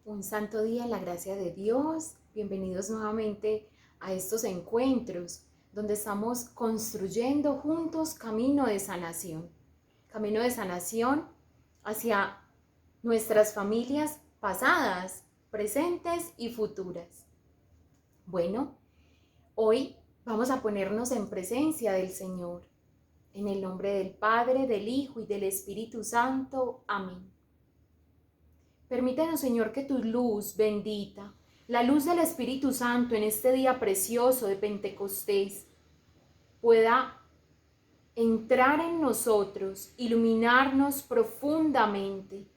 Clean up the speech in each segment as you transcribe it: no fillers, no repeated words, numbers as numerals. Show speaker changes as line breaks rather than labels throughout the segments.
Un santo día en la gracia de Dios. Bienvenidos nuevamente a estos encuentros donde estamos construyendo juntos camino de sanación. Camino de sanación hacia nuestras familias pasadas, presentes y futuras. Bueno, hoy vamos a ponernos en presencia del Señor. En el nombre del Padre, del Hijo y del Espíritu Santo. Amén. Permítanos, Señor, que tu luz bendita, la luz del Espíritu Santo en este día precioso de Pentecostés, pueda entrar en nosotros, iluminarnos profundamente.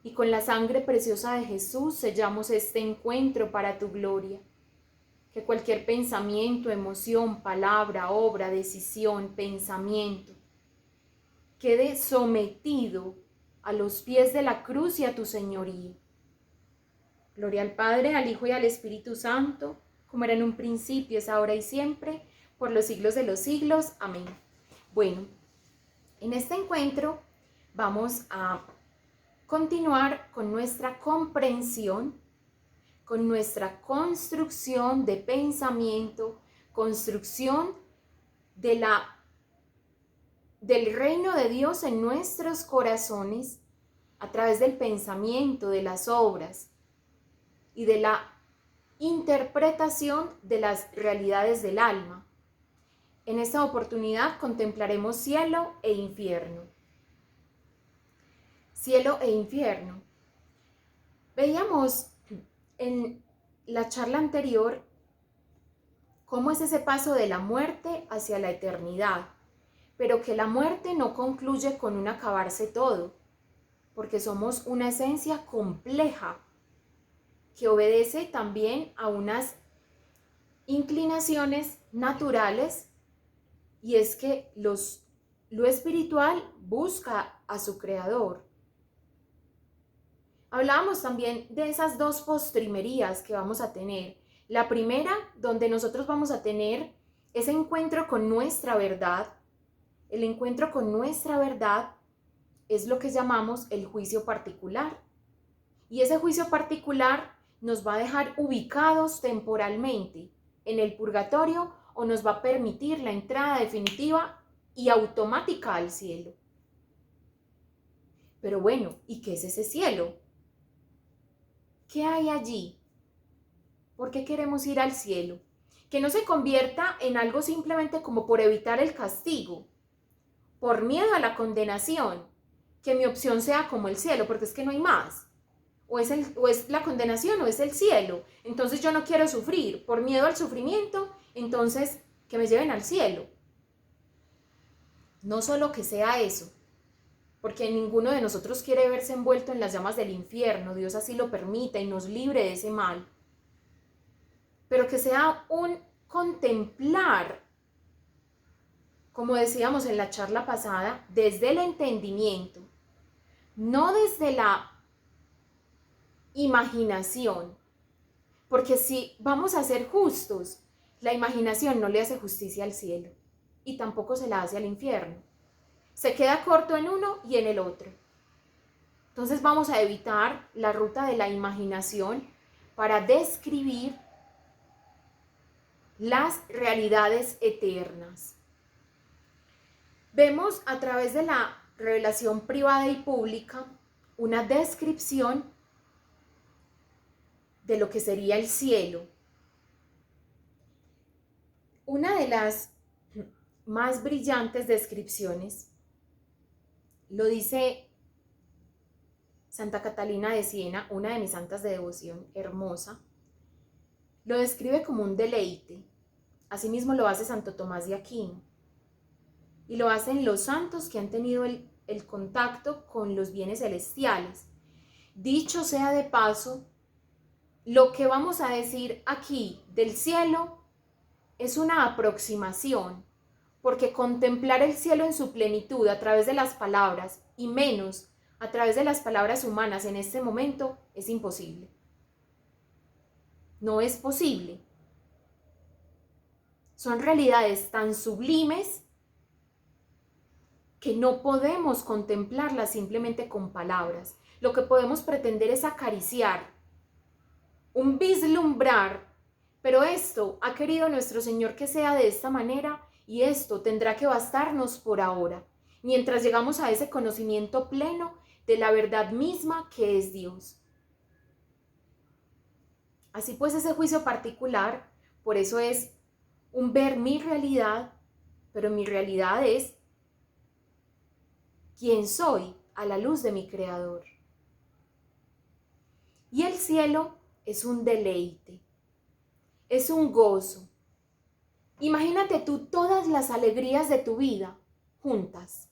Y con la sangre preciosa de Jesús sellamos este encuentro para tu gloria. Que cualquier pensamiento, emoción, palabra, obra, decisión, pensamiento, quede sometido a los pies de la cruz y a tu señorío. Gloria al Padre, al Hijo y al Espíritu Santo, como era en un principio, es ahora y siempre, por los siglos de los siglos. Amén. Bueno, en este encuentro vamos a continuar con nuestra comprensión, con nuestra construcción de pensamiento, construcción del reino de Dios en nuestros corazones a través del pensamiento, de las obras y de la interpretación de las realidades del alma. En esta oportunidad contemplaremos cielo e infierno. Cielo e infierno. Veíamos en la charla anterior cómo es ese paso de la muerte hacia la eternidad, pero que la muerte no concluye con un acabarse todo, porque somos una esencia compleja que obedece también a unas inclinaciones naturales, y es que lo espiritual busca a su creador. Hablábamos también de esas dos postrimerías que vamos a tener. La primera, donde nosotros vamos a tener ese encuentro con nuestra verdad. El encuentro con nuestra verdad es lo que llamamos el juicio particular. Y ese juicio particular nos va a dejar ubicados temporalmente en el purgatorio o nos va a permitir la entrada definitiva y automática al cielo. Pero bueno, ¿y qué es ese cielo? ¿Qué hay allí? ¿Por qué queremos ir al cielo? Que no se convierta en algo simplemente como por evitar el castigo, por miedo a la condenación, que mi opción sea como el cielo, porque es que no hay más. O es la condenación o es el cielo. Entonces yo no quiero sufrir. Por miedo al sufrimiento, entonces que me lleven al cielo. No solo que sea eso, porque ninguno de nosotros quiere verse envuelto en las llamas del infierno. Dios así lo permita y nos libre de ese mal. Pero que sea un contemplar, como decíamos en la charla pasada, desde el entendimiento, no desde la imaginación, porque si vamos a ser justos, la imaginación no le hace justicia al cielo y tampoco se la hace al infierno. Se queda corto en uno y en el otro. Entonces vamos a evitar la ruta de la imaginación para describir las realidades eternas. Vemos a través de la revelación privada y pública una descripción de lo que sería el cielo. Una de las más brillantes descripciones lo dice Santa Catalina de Siena, una de mis santas de devoción, hermosa. Lo describe como un deleite. Asimismo lo hace Santo Tomás de Aquino. Y lo hacen los santos que han tenido el contacto con los bienes celestiales. Dicho sea de paso, lo que vamos a decir aquí del cielo es una aproximación, porque contemplar el cielo en su plenitud a través de las palabras, y menos a través de las palabras humanas en este momento, es imposible. No es posible. Son realidades tan sublimes que no podemos contemplarlas simplemente con palabras. Lo que podemos pretender es acariciar un vislumbrar, pero esto ha querido nuestro Señor que sea de esta manera y esto tendrá que bastarnos por ahora, mientras llegamos a ese conocimiento pleno de la verdad misma que es Dios. Así pues, ese juicio particular, por eso es un ver mi realidad, pero mi realidad es quién soy a la luz de mi Creador. Y el cielo es un deleite, es un gozo. Imagínate tú todas las alegrías de tu vida juntas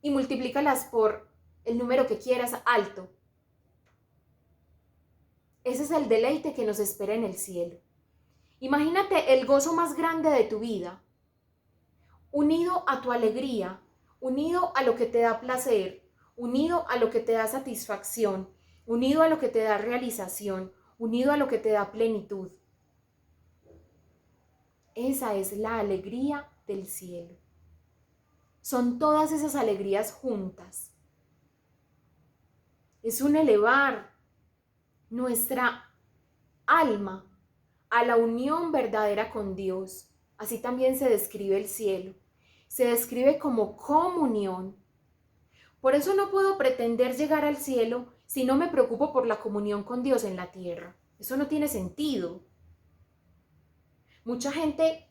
y multiplícalas por el número que quieras alto. Ese es el deleite que nos espera en el cielo. Imagínate el gozo más grande de tu vida, unido a tu alegría, unido a lo que te da placer, unido a lo que te da satisfacción, unido a lo que te da realización, unido a lo que te da plenitud. Esa es la alegría del cielo. Son todas esas alegrías juntas. Es un elevar nuestra alma a la unión verdadera con Dios. Así también se describe el cielo. Se describe como comunión. Por eso no puedo pretender llegar al cielo si no me preocupo por la comunión con Dios en la tierra. Eso no tiene sentido. Mucha gente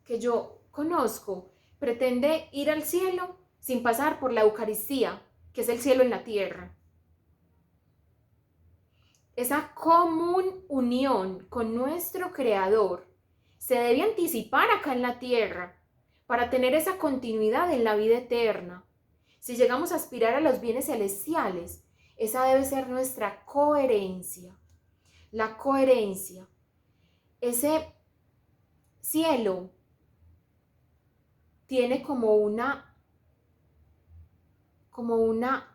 que yo conozco pretende ir al cielo sin pasar por la Eucaristía, que es el cielo en la tierra. Esa común unión con nuestro Creador se debe anticipar acá en la tierra para tener esa continuidad en la vida eterna. Si llegamos a aspirar a los bienes celestiales, esa debe ser nuestra coherencia. La coherencia. Ese cielo tiene como una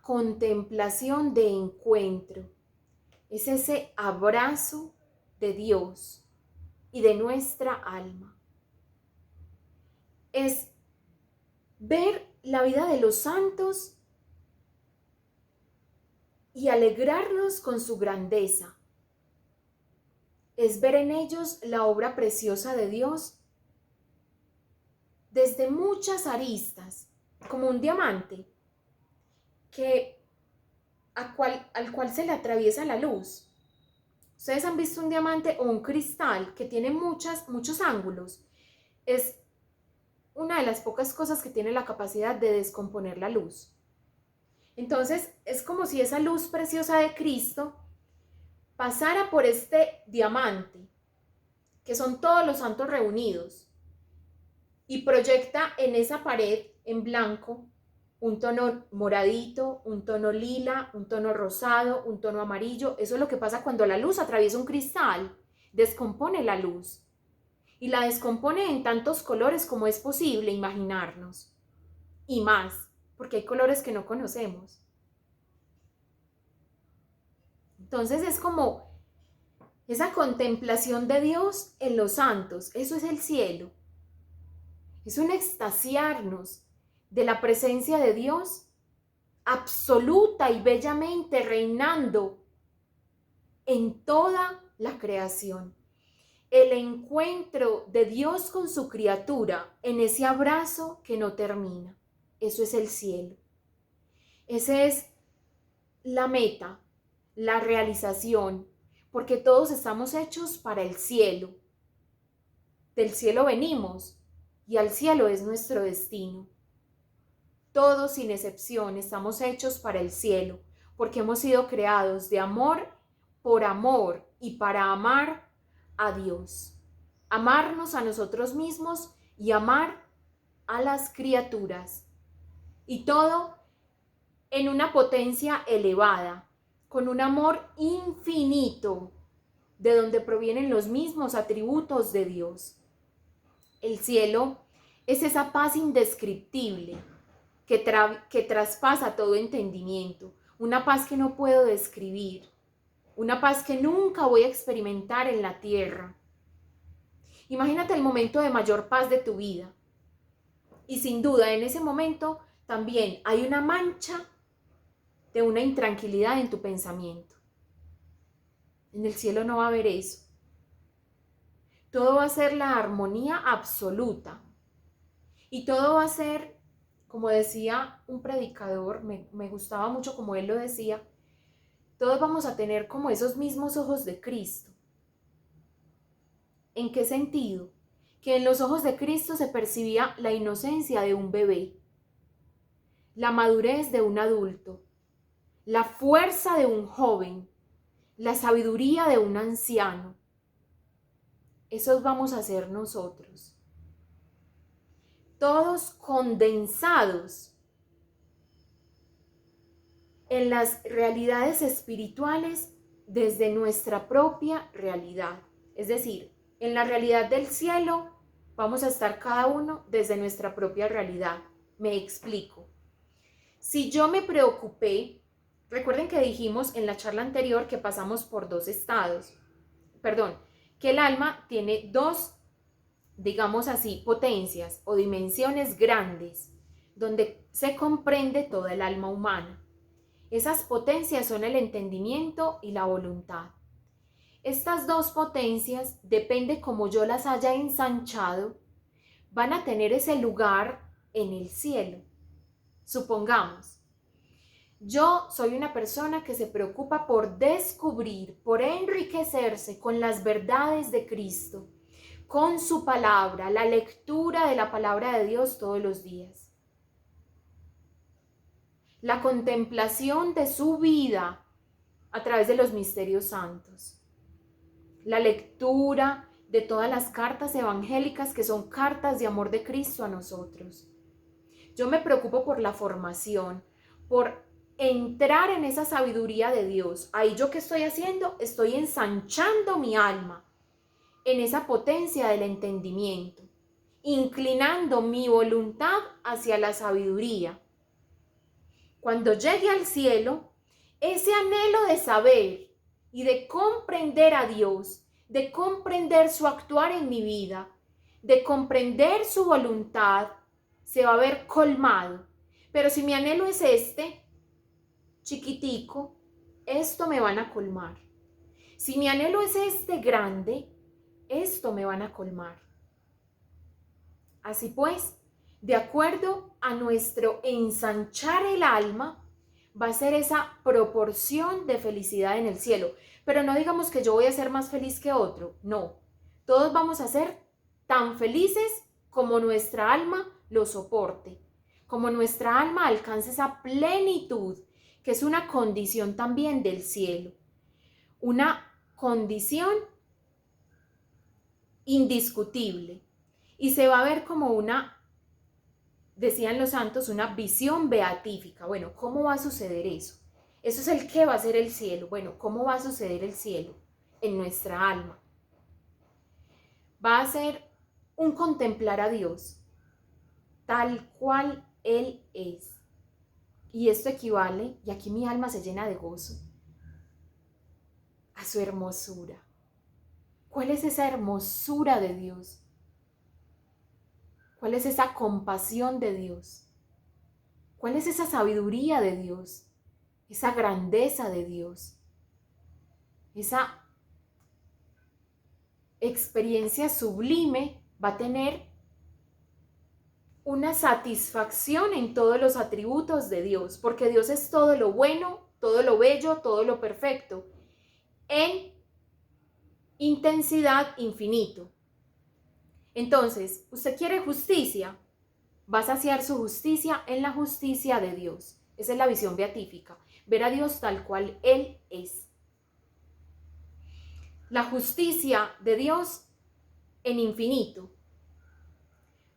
contemplación de encuentro. Es ese abrazo de Dios y de nuestra alma. Es ver la vida de los santos y alegrarnos con su grandeza. Es ver en ellos la obra preciosa de Dios desde muchas aristas, como un diamante al cual se le atraviesa la luz. Ustedes han visto un diamante o un cristal que tiene muchos ángulos. Es una de las pocas cosas que tiene la capacidad de descomponer la luz. Entonces es como si esa luz preciosa de Cristo pasara por este diamante, que son todos los santos reunidos, y proyecta en esa pared en blanco un tono moradito, un tono lila, un tono rosado, un tono amarillo. Eso es lo que pasa cuando la luz atraviesa un cristal, descompone la luz y la descompone en tantos colores como es posible imaginarnos, y más, porque hay colores que no conocemos. Entonces es como esa contemplación de Dios en los santos. Eso es el cielo. Es un extasiarnos de la presencia de Dios absoluta y bellamente reinando en toda la creación. El encuentro de Dios con su criatura en ese abrazo que no termina. Eso es el cielo. Esa es la meta, la realización, porque todos estamos hechos para el cielo. Del cielo venimos y al cielo es nuestro destino. Todos sin excepción estamos hechos para el cielo, porque hemos sido creados de amor por amor y para amar a Dios. Amarnos a nosotros mismos y amar a las criaturas. Y todo en una potencia elevada, con un amor infinito, de donde provienen los mismos atributos de Dios. El cielo es esa paz indescriptible que traspasa todo entendimiento, una paz que no puedo describir, una paz que nunca voy a experimentar en la tierra. Imagínate el momento de mayor paz de tu vida y sin duda en ese momento también hay una mancha de una intranquilidad en tu pensamiento. En el cielo no va a haber eso. Todo va a ser la armonía absoluta. Y todo va a ser, como decía un predicador, me gustaba mucho como él lo decía, todos vamos a tener como esos mismos ojos de Cristo. ¿En qué sentido? Que en los ojos de Cristo se percibía la inocencia de un bebé, la madurez de un adulto, la fuerza de un joven, la sabiduría de un anciano. Esos vamos a ser nosotros. Todos condensados en las realidades espirituales desde nuestra propia realidad. Es decir, en la realidad del cielo vamos a estar cada uno desde nuestra propia realidad. Me explico. Si yo me preocupé, recuerden que dijimos en la charla anterior que pasamos por dos estados, que el alma tiene dos, digamos así, potencias o dimensiones grandes, donde se comprende toda el alma humana. Esas potencias son el entendimiento y la voluntad. Estas dos potencias, depende como yo las haya ensanchado, van a tener ese lugar en el cielo. Supongamos, yo soy una persona que se preocupa por descubrir, por enriquecerse con las verdades de Cristo, con su palabra, la lectura de la palabra de Dios todos los días. La contemplación de su vida a través de los misterios santos. La lectura de todas las cartas evangélicas que son cartas de amor de Cristo a nosotros. Yo me preocupo por la formación, por entrar en esa sabiduría de Dios. Ahí yo qué estoy haciendo, estoy ensanchando mi alma en esa potencia del entendimiento, inclinando mi voluntad hacia la sabiduría. Cuando llegue al cielo, ese anhelo de saber y de comprender a Dios, de comprender su actuar en mi vida, de comprender su voluntad, se va a ver colmado. Pero si mi anhelo es este, chiquitico, esto me van a colmar. Si mi anhelo es este grande, esto me van a colmar. Así pues, de acuerdo a nuestro ensanchar el alma, va a ser esa proporción de felicidad en el cielo. Pero no digamos que yo voy a ser más feliz que otro, no. Todos vamos a ser tan felices como nuestra alma lo soporte, como nuestra alma alcance esa plenitud, que es una condición también del cielo, una condición indiscutible. Y se va a ver como una, decían los santos, una visión beatífica. Bueno, ¿cómo va a suceder eso? Eso es el que va a ser el cielo. Bueno, ¿cómo va a suceder el cielo en nuestra alma? Va a ser un contemplar a Dios tal cual Él es. Y esto equivale, y aquí mi alma se llena de gozo, a su hermosura. ¿Cuál es esa hermosura de Dios? ¿Cuál es esa compasión de Dios? ¿Cuál es esa sabiduría de Dios? Esa grandeza de Dios. Esa experiencia sublime va a tener una satisfacción en todos los atributos de Dios, porque Dios es todo lo bueno, todo lo bello, todo lo perfecto, en intensidad infinito. Entonces, usted quiere justicia, va a saciar su justicia en la justicia de Dios. Esa es la visión beatífica, ver a Dios tal cual Él es. La justicia de Dios en infinito.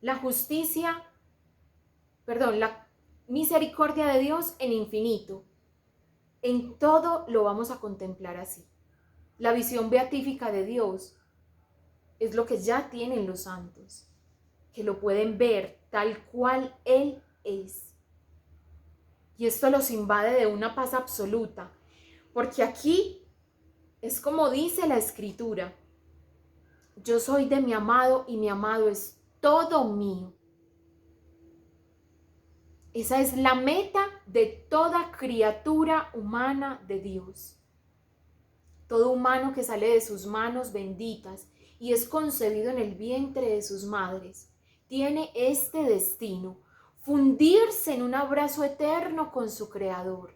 La misericordia de Dios en infinito. En todo lo vamos a contemplar así. La visión beatífica de Dios es lo que ya tienen los santos, que lo pueden ver tal cual Él es. Y esto los invade de una paz absoluta, porque aquí es como dice la Escritura: yo soy de mi amado y mi amado es todo mío. Esa es la meta de toda criatura humana de Dios. todo humano que sale de sus manos benditas y es concebido en el vientre de sus madres, tiene este destino: fundirse en un abrazo eterno con su Creador.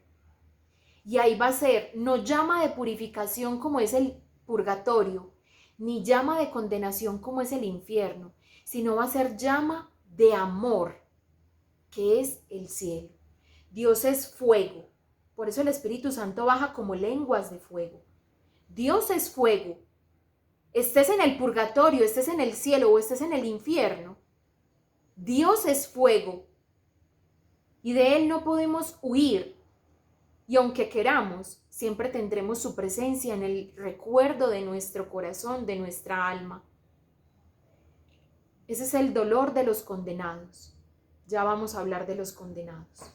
Y ahí va a ser no llama de purificación como es el purgatorio, ni llama de condenación como es el infierno, sino va a ser llama de amor, que es el cielo. Dios es fuego, por eso el Espíritu Santo baja como lenguas de fuego. Dios es fuego. Estés en el purgatorio, estés en el cielo o estés en el infierno, Dios es fuego y de Él no podemos huir. Y aunque queramos, siempre tendremos su presencia en el recuerdo de nuestro corazón, de nuestra alma. Ese es el dolor de los condenados. Ya vamos a hablar de los condenados.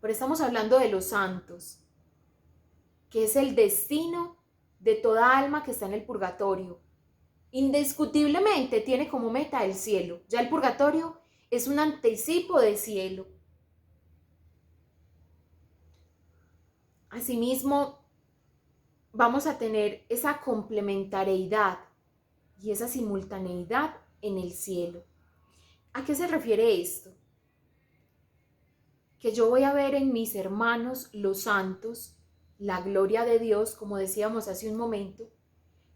Pero estamos hablando de los santos, que es el destino de toda alma que está en el purgatorio. Indiscutiblemente tiene como meta el cielo. Ya el purgatorio es un anticipo del cielo. Asimismo, vamos a tener esa complementariedad y esa simultaneidad en el cielo. ¿A qué se refiere esto? Que yo voy a ver en mis hermanos, los santos, la gloria de Dios, como decíamos hace un momento,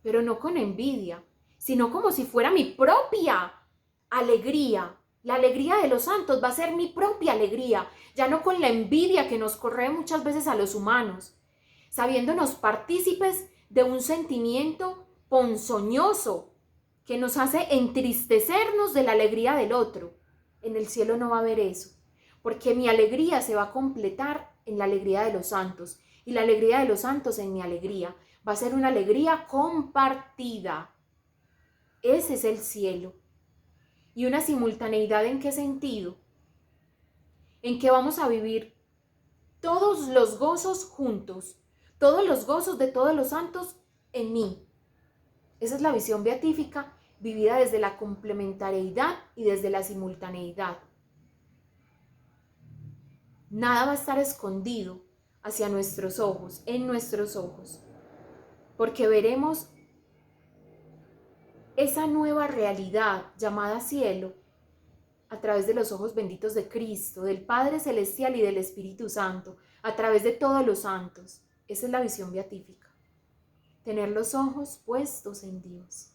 pero no con envidia, sino como si fuera mi propia alegría. La alegría de los santos va a ser mi propia alegría, ya no con la envidia que nos corre muchas veces a los humanos, sabiéndonos partícipes de un sentimiento ponzoñoso que nos hace entristecernos de la alegría del otro. En el cielo no va a haber eso, porque mi alegría se va a completar en la alegría de los santos, y la alegría de los santos en mi alegría. Va a ser una alegría compartida. Ese es el cielo. ¿Y una simultaneidad en qué sentido? En que vamos a vivir todos los gozos juntos, todos los gozos de todos los santos en mí. Esa es la visión beatífica, vivida desde la complementariedad y desde la simultaneidad. Nada va a estar escondido hacia nuestros ojos, en nuestros ojos, porque veremos esa nueva realidad llamada cielo a través de los ojos benditos de Cristo, del Padre Celestial y del Espíritu Santo, a través de todos los santos. Esa es la visión beatífica, tener los ojos puestos en Dios.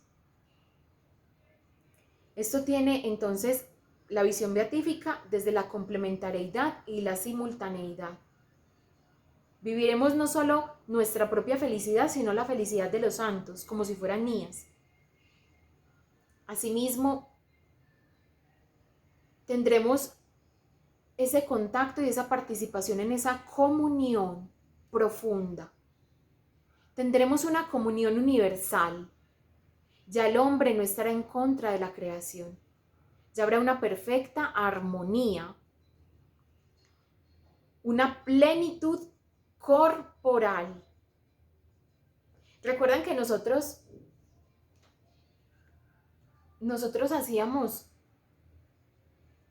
Esto tiene entonces la visión beatífica desde la complementariedad y la simultaneidad. Viviremos no solo nuestra propia felicidad, sino la felicidad de los santos, como si fueran mías. Asimismo, tendremos ese contacto y esa participación en esa comunión profunda. Tendremos una comunión universal. Ya el hombre no estará en contra de la creación. Ya habrá una perfecta armonía, una plenitud corporal. Recuerdan que nosotros hacíamos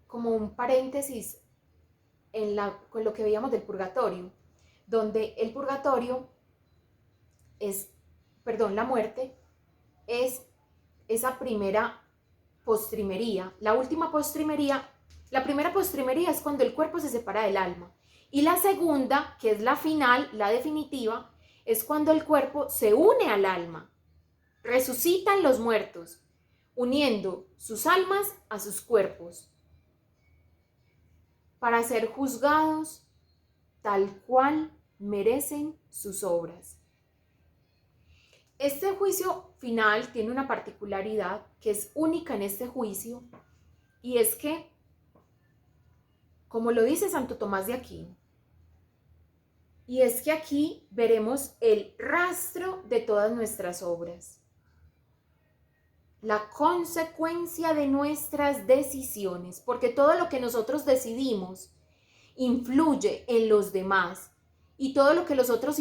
como un paréntesis con lo que veíamos del purgatorio, donde el purgatorio la muerte es esa primera postrimería. La última postrimería, la primera postrimería es cuando el cuerpo se separa del alma. Y la segunda, que es la final, la definitiva, es cuando el cuerpo se une al alma. Resucitan los muertos, uniendo sus almas a sus cuerpos, para ser juzgados tal cual merecen sus obras. Este juicio final tiene una particularidad que es única en este juicio, y es que, como lo dice Santo Tomás de Aquino, y es que aquí veremos el rastro de todas nuestras obras, la consecuencia de nuestras decisiones, porque todo lo que nosotros decidimos influye en los demás, y todo lo que los otros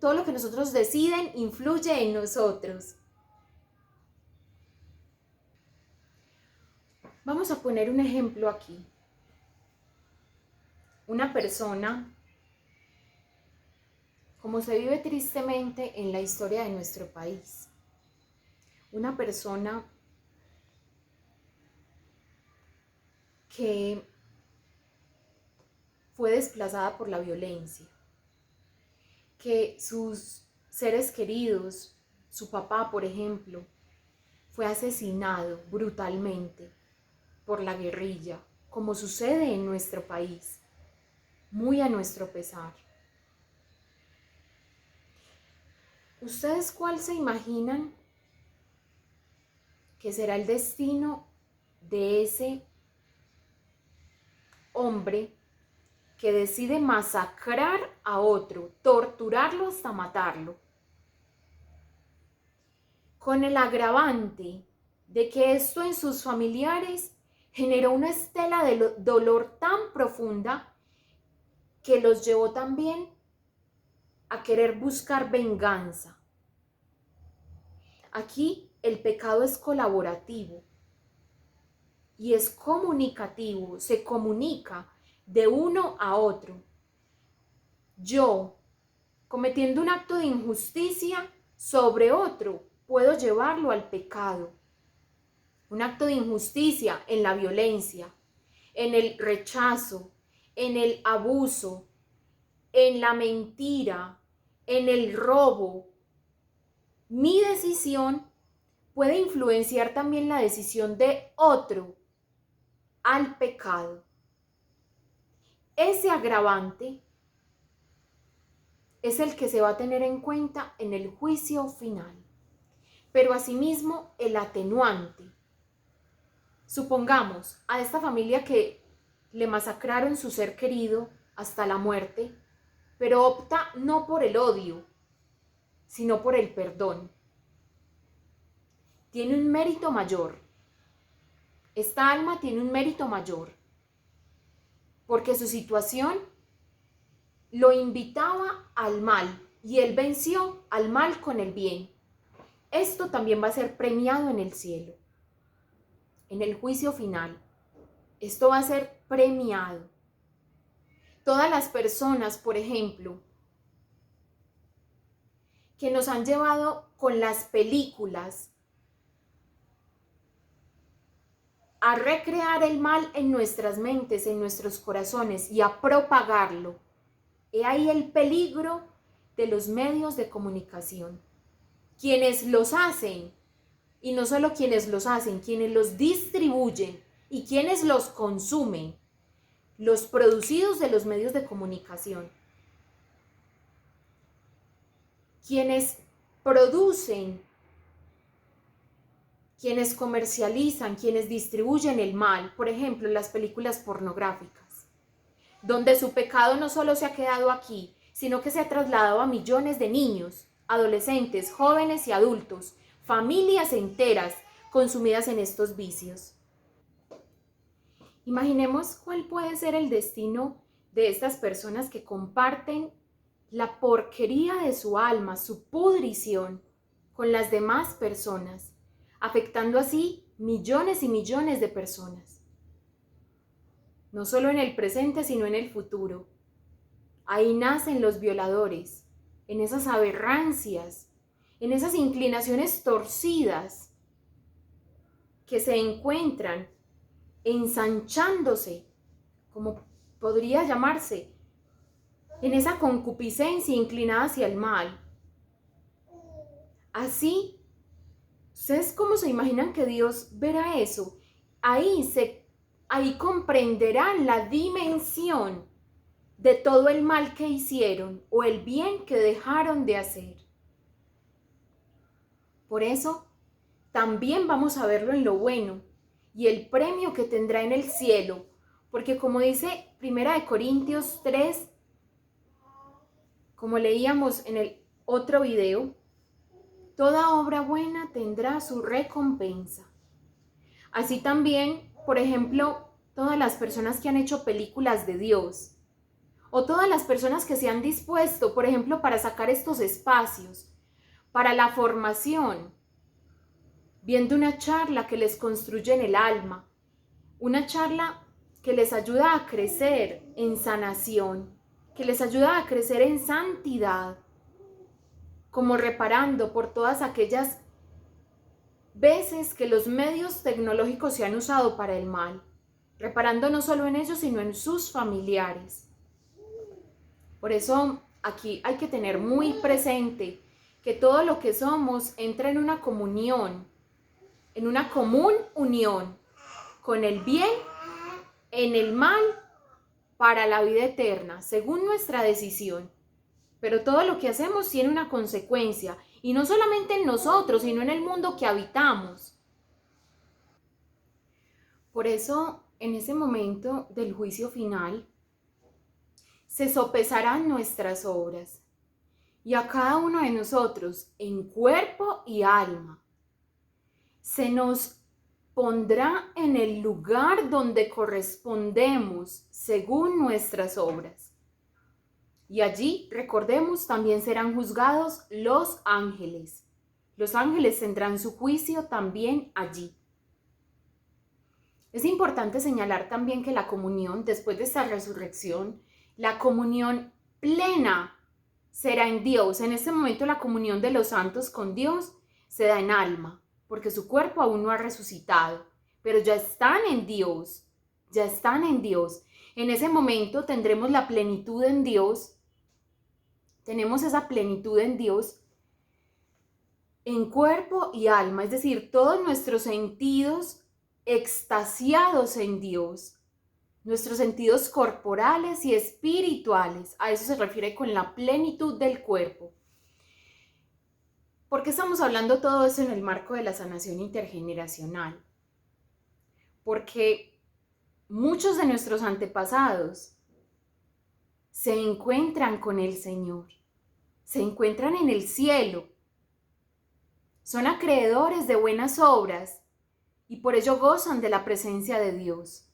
todo lo que nosotros deciden influye en nosotros. Vamos a poner un ejemplo aquí. Una persona como se vive tristemente en la historia de nuestro país. Una persona que fue desplazada por la violencia, que sus seres queridos, su papá, por ejemplo, fue asesinado brutalmente por la guerrilla, como sucede en nuestro país, muy a nuestro pesar. ¿Ustedes cuál se imaginan que será el destino de ese hombre que decide masacrar a otro, torturarlo hasta matarlo, con el agravante de que esto en sus familiares generó una estela de dolor tan profunda que los llevó también a querer buscar venganza? Aquí el pecado es colaborativo y es comunicativo, se comunica de uno a otro. Yo, cometiendo un acto de injusticia sobre otro, puedo llevarlo al pecado. Un acto de injusticia en la violencia, en el rechazo, en el abuso, en la mentira, en el robo. Mi decisión puede influenciar también la decisión de otro al pecado. Ese agravante es el que se va a tener en cuenta en el juicio final. Pero asimismo el atenuante. Supongamos a esta familia que le masacraron su ser querido hasta la muerte, pero opta no por el odio, sino por el perdón. Tiene un mérito mayor. Esta alma tiene un mérito mayor, porque su situación lo invitaba al mal y él venció al mal con el bien. Esto también va a ser premiado en el cielo, en el juicio final. Esto va a ser premiado. Todas las personas, por ejemplo, que nos han llevado con las películas a recrear el mal en nuestras mentes, en nuestros corazones y a propagarlo. He ahí el peligro de los medios de comunicación. Quienes los hacen, y no solo quienes los hacen, quienes los distribuyen y quienes los consumen, los producidos de los medios de comunicación. Quienes producen, quienes comercializan, quienes distribuyen el mal, por ejemplo, las películas pornográficas, donde su pecado no solo se ha quedado aquí, sino que se ha trasladado a millones de niños, adolescentes, jóvenes y adultos, familias enteras consumidas en estos vicios. Imaginemos cuál puede ser el destino de estas personas que comparten la porquería de su alma, su pudrición, con las demás personas, afectando así millones y millones de personas. No solo en el presente, sino en el futuro. Ahí nacen los violadores, en esas aberrancias, en esas inclinaciones torcidas que se encuentran ensanchándose, como podría llamarse, en esa concupiscencia inclinada hacia el mal. Así, ¿ustedes cómo se imaginan que Dios verá eso? Ahí comprenderán la dimensión de todo el mal que hicieron o el bien que dejaron de hacer. Por eso, también vamos a verlo en lo bueno y el premio que tendrá en el cielo, porque como dice 1 Corintios 3, como leíamos en el otro video, toda obra buena tendrá su recompensa. Así también, por ejemplo, todas las personas que han hecho películas de Dios, o todas las personas que se han dispuesto, por ejemplo, para sacar estos espacios, para la formación, viendo una charla que les construye en el alma, una charla que les ayuda a crecer en sanación, que les ayuda a crecer en santidad, como reparando por todas aquellas veces que los medios tecnológicos se han usado para el mal, reparando no solo en ellos, sino en sus familiares. Por eso aquí hay que tener muy presente que todo lo que somos entra en una comunión, en una común unión con el bien, en el mal, para la vida eterna, según nuestra decisión. Pero todo lo que hacemos tiene una consecuencia, y no solamente en nosotros, sino en el mundo que habitamos. Por eso, en ese momento del juicio final, se sopesarán nuestras obras, y a cada uno de nosotros, en cuerpo y alma, se nos pondrá en el lugar donde correspondemos según nuestras obras. Y allí, recordemos, también serán juzgados los ángeles. Los ángeles tendrán su juicio también allí. Es importante señalar también que la comunión, después de esta resurrección, la comunión plena será en Dios. En este momento la comunión de los santos con Dios se da en alma, porque su cuerpo aún no ha resucitado, pero ya están en Dios, ya están en Dios. En ese momento tendremos la plenitud en Dios, tenemos esa plenitud en Dios en cuerpo y alma, es decir, todos nuestros sentidos extasiados en Dios, nuestros sentidos corporales y espirituales. A eso se refiere con la plenitud del cuerpo. ¿Por qué estamos hablando todo eso en el marco de la sanación intergeneracional? Porque muchos de nuestros antepasados se encuentran con el Señor, se encuentran en el cielo, son acreedores de buenas obras y por ello gozan de la presencia de Dios.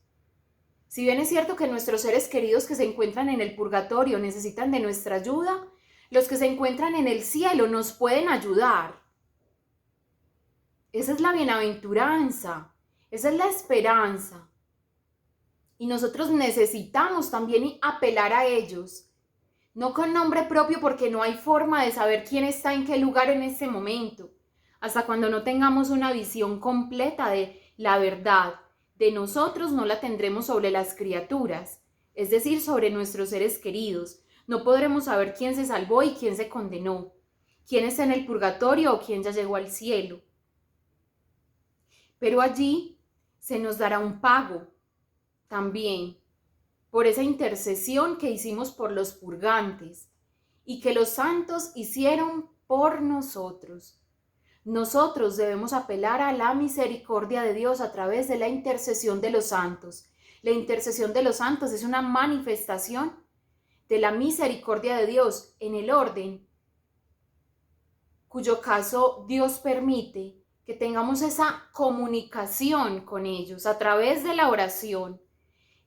Si bien es cierto que nuestros seres queridos que se encuentran en el purgatorio necesitan de nuestra ayuda, los que se encuentran en el cielo nos pueden ayudar. Esa es la bienaventuranza, esa es la esperanza. Y nosotros necesitamos también apelar a ellos, no con nombre propio porque no hay forma de saber quién está en qué lugar en este momento, hasta cuando no tengamos una visión completa de la verdad. De nosotros no la tendremos sobre las criaturas, es decir, sobre nuestros seres queridos. No podremos saber quién se salvó y quién se condenó, quién está en el purgatorio o quién ya llegó al cielo. Pero allí se nos dará un pago también por esa intercesión que hicimos por los purgantes y que los santos hicieron por nosotros. Nosotros debemos apelar a la misericordia de Dios a través de la intercesión de los santos. La intercesión de los santos es una manifestación de la misericordia de Dios en el orden, cuyo caso Dios permite que tengamos esa comunicación con ellos a través de la oración.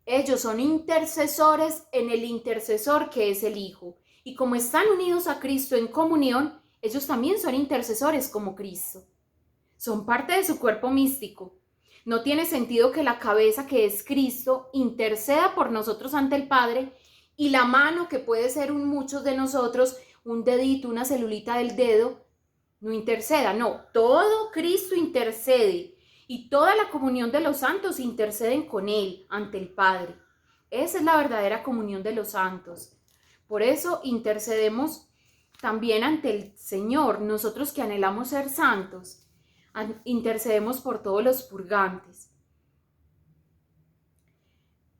Ellos son intercesores en el intercesor que es el Hijo. Y como están unidos a Cristo en comunión, ellos también son intercesores como Cristo. Son parte de su cuerpo místico. No tiene sentido que la cabeza, que es Cristo, interceda por nosotros ante el Padre y la mano, que puede ser muchos de nosotros, un dedito, una celulita del dedo, no interceda. No, todo Cristo intercede y toda la comunión de los santos interceden con Él ante el Padre. Esa es la verdadera comunión de los santos. Por eso intercedemos también ante el Señor, nosotros que anhelamos ser santos, intercedemos por todos los purgantes.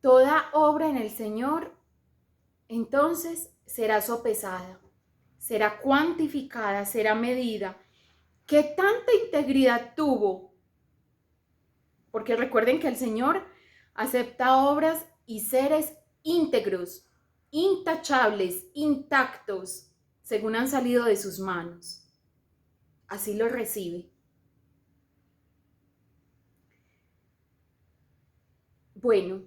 Toda obra en el Señor, entonces, será sopesada, será cuantificada, será medida. ¿Qué tanta integridad tuvo? Porque recuerden que el Señor acepta obras y seres íntegros, intachables, intactos, según han salido de sus manos. Así lo recibe. Bueno,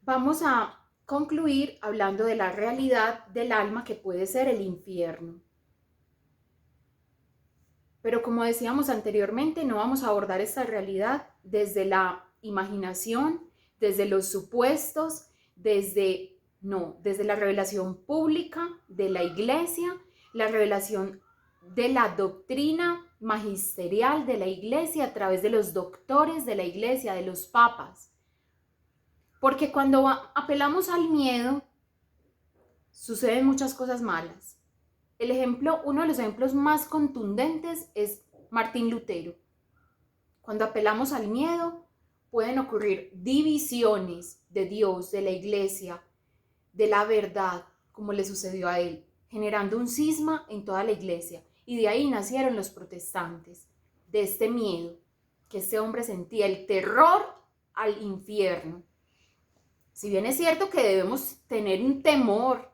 vamos a concluir hablando de la realidad del alma que puede ser el infierno. Pero como decíamos anteriormente, no vamos a abordar esta realidad desde la imaginación, desde los supuestos, desde la revelación pública de la Iglesia, la revelación de la doctrina magisterial de la iglesia a través de los doctores de la iglesia, de los papas. Porque cuando apelamos al miedo, suceden muchas cosas malas. Uno de los ejemplos más contundentes es Martín Lutero. Cuando apelamos al miedo, pueden ocurrir divisiones de Dios, de la iglesia, de la verdad, como le sucedió a él, generando un cisma en toda la iglesia. Y de ahí nacieron los protestantes, de este miedo que este hombre sentía, el terror al infierno. Si bien es cierto que debemos tener un temor,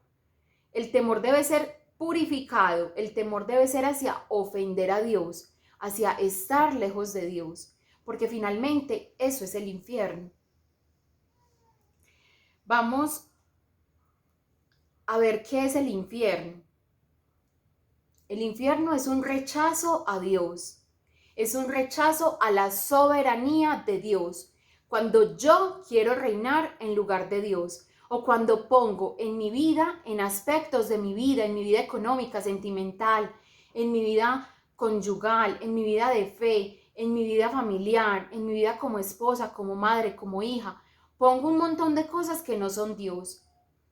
el temor debe ser purificado, el temor debe ser hacia ofender a Dios, hacia estar lejos de Dios, porque finalmente eso es el infierno. Vamos a ver qué es el infierno. El infierno es un rechazo a Dios, es un rechazo a la soberanía de Dios. Cuando yo quiero reinar en lugar de Dios, o cuando pongo en mi vida, en aspectos de mi vida, en mi vida económica, sentimental, en mi vida conyugal, en mi vida de fe, en mi vida familiar, en mi vida como esposa, como madre, como hija, pongo un montón de cosas que no son Dios.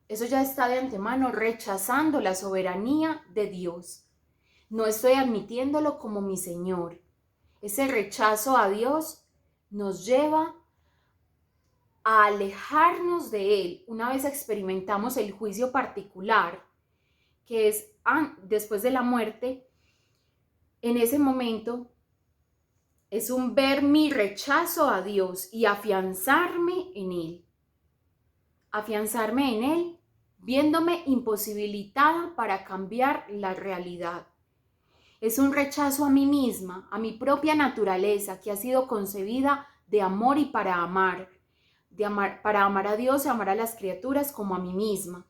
Eso ya está de antemano rechazando la soberanía de Dios. No estoy admitiéndolo como mi Señor. Ese rechazo a Dios nos lleva a alejarnos de Él. Una vez experimentamos el juicio particular, que es después de la muerte, en ese momento es un ver mi rechazo a Dios y afianzarme en Él. Afianzarme en Él, viéndome imposibilitada para cambiar la realidad. Es un rechazo a mí misma, a mi propia naturaleza, que ha sido concebida de amor y para amar, para amar a Dios y amar a las criaturas como a mí misma.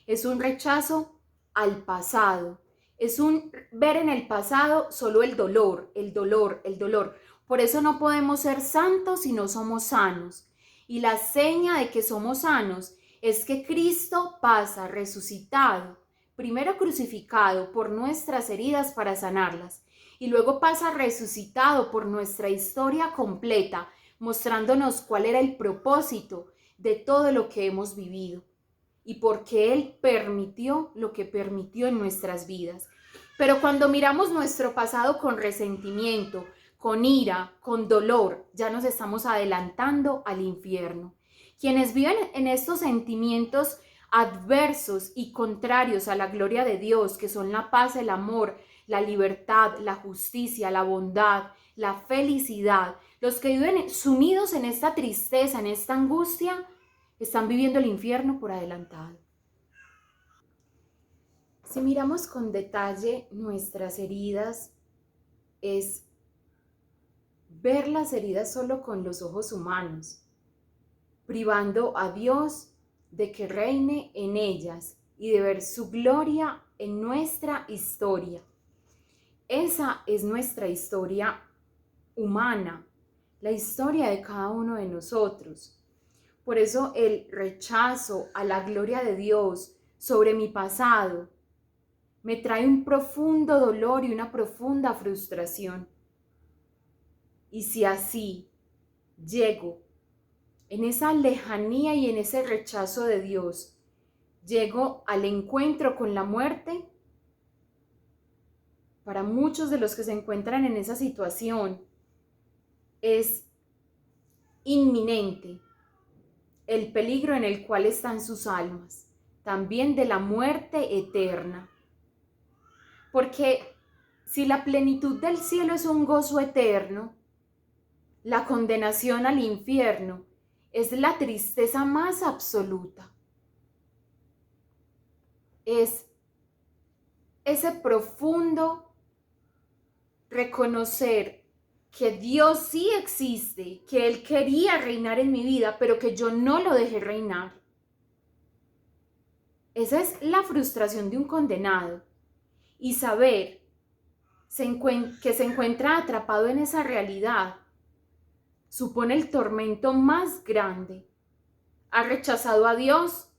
Es un rechazo al pasado, es un ver en el pasado solo el dolor, el dolor, el dolor. Por eso no podemos ser santos si no somos sanos. Y la seña de que somos sanos es que Cristo pasa resucitado, primero crucificado por nuestras heridas para sanarlas, y luego pasa resucitado por nuestra historia completa, mostrándonos cuál era el propósito de todo lo que hemos vivido y por qué Él permitió lo que permitió en nuestras vidas. Pero cuando miramos nuestro pasado con resentimiento, con ira, con dolor, ya nos estamos adelantando al infierno. Quienes viven en estos sentimientos adversos y contrarios a la gloria de Dios, que son la paz, el amor, la libertad, la justicia, la bondad, la felicidad, los que viven sumidos en esta tristeza, en esta angustia, están viviendo el infierno por adelantado. Si miramos con detalle nuestras heridas, es ver las heridas solo con los ojos humanos, privando a Dios de que reine en ellas y de ver su gloria en nuestra historia. Esa es nuestra historia humana, la historia de cada uno de nosotros. Por eso el rechazo a la gloria de Dios sobre mi pasado me trae un profundo dolor y una profunda frustración. Y si así llego en esa lejanía y en ese rechazo de Dios, llego al encuentro con la muerte, para muchos de los que se encuentran en esa situación es inminente el peligro en el cual están sus almas, también de la muerte eterna. Porque si la plenitud del cielo es un gozo eterno, la condenación al infierno es la tristeza más absoluta. Es ese profundo reconocer que Dios sí existe, que Él quería reinar en mi vida, pero que yo no lo dejé reinar. Esa es la frustración de un condenado. Y saber que se encuentra atrapado en esa realidad supone el tormento más grande. Ha rechazado a Dios,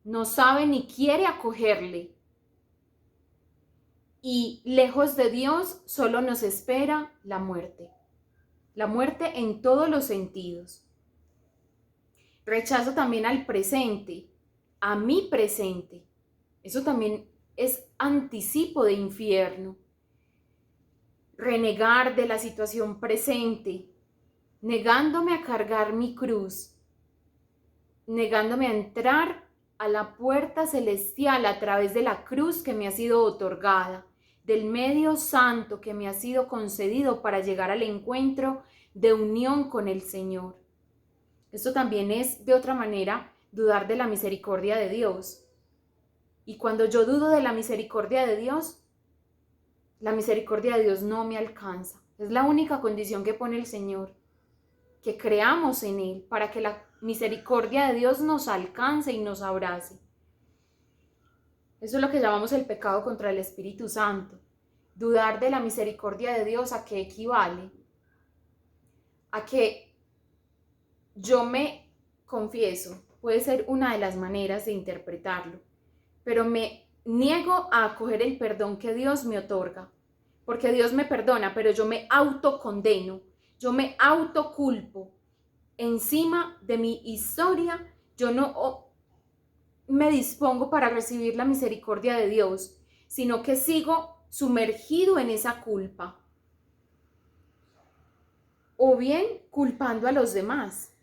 no sabe ni quiere acogerle. y lejos de Dios solo nos espera la muerte en todos los sentidos. Rechazo también al presente, a mi presente. Eso también es anticipo de infierno. Renegar de la situación presente, negándome a cargar mi cruz, negándome a entrar a la puerta celestial a través de la cruz que me ha sido otorgada, del medio santo que me ha sido concedido para llegar al encuentro de unión con el Señor. Esto también es, de otra manera, dudar de la misericordia de Dios. Y cuando yo dudo de la misericordia de Dios no me alcanza. Es la única condición que pone el Señor, que creamos en Él, para que la misericordia de Dios nos alcance y nos abrace. Eso es lo que llamamos el pecado contra el Espíritu Santo. Dudar de la misericordia de Dios, ¿a qué equivale? A que yo me confieso, puede ser una de las maneras de interpretarlo, pero me niego a acoger el perdón que Dios me otorga, porque Dios me perdona, pero yo me autocondeno, yo me autoculpo. Encima de mi historia, yo no me dispongo para recibir la misericordia de Dios, sino que sigo sumergido en esa culpa. O bien culpando a los demás.